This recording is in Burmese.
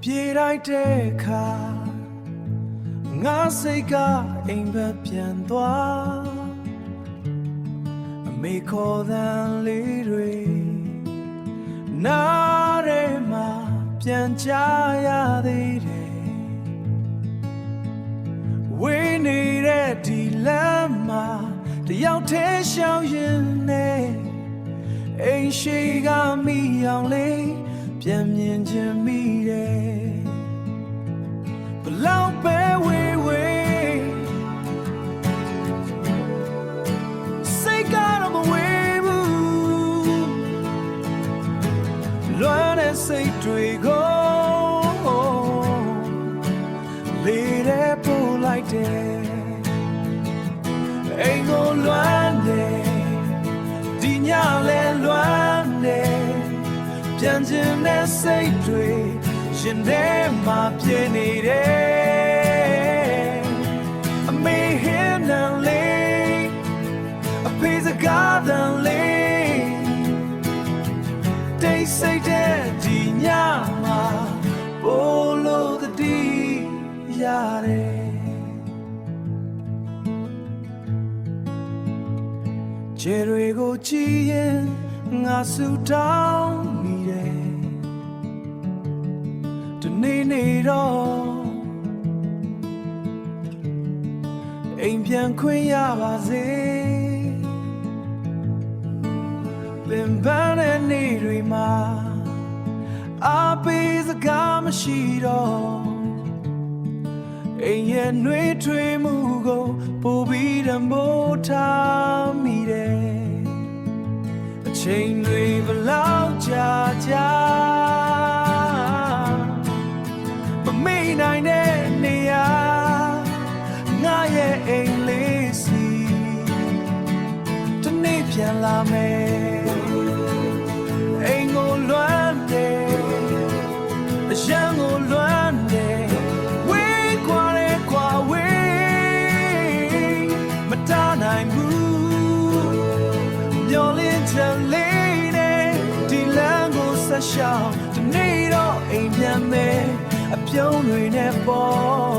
ပြေးလိုက်တဲ့အခါငါစိတ်ကအိမ်ဘက်ပြန်သွားအမေခေါ်သံလေးတွေနားထဲမှာပြန်ကြားရသေးတယ်ဝေးနေတဲ့ဒီလမ်းမှာတယောက်တည်းရှောင်ရင်နဲ့အိမ်ရှိကမိအောင်လေးပြန်မြင်ချင်မိတယ်ဘလောက်ပဲဝေးဝေးစိတ်ကတော့မဝေးဘူးလွမ်းတဲ့စိတ်တွေကိုလေးတဲ့ပို့လိုက်တယ်အိမ်ကိုလွမ်းတယ်ဒီညလဲလွမ်းတယ်ပြန်ချင်တဲ့စိတ်တွေရင်ထဲမှာပြည့်နေတယ်အမေဟင်းနံလေးအဖေစကားတန်လေးတိတ်ဆိတ်တဲ့ဒီညမှာပိုလို့တတိရတယ်ခြေတွေကိုကြည့်ရင်ငါဆူတောင်းမိတယ်ဒီနေ့နေတော့အိမ်ပြန်ခွင့်ရပါစေပင်ပန်းတဲ့နေ့တွေမှာအားပေးစကားမရှိတော့အိမ်ရဲ့နှွေးထွေးမှုကိုပိုပြီးတမိုးထားမိတယ်အချိန်တွေဘလောက်ကြာမမေ့နိုင်တဲ့နေရာငါရဲ့အိမ်လေးစီတနေ့ပြန်လာမယ်အိမ်ကိုလွမ်းတယ်အရန်ကိုလွမ်းတယ်နိုင်ဘူးမျောလင်းချက်လေးနဲ့ဒီလမ်းကိုဆက်ရှောင်ဒီနေ့တော့အိမ်ပြန်မယ်အပြုံးတွေနဲ့ပေါ်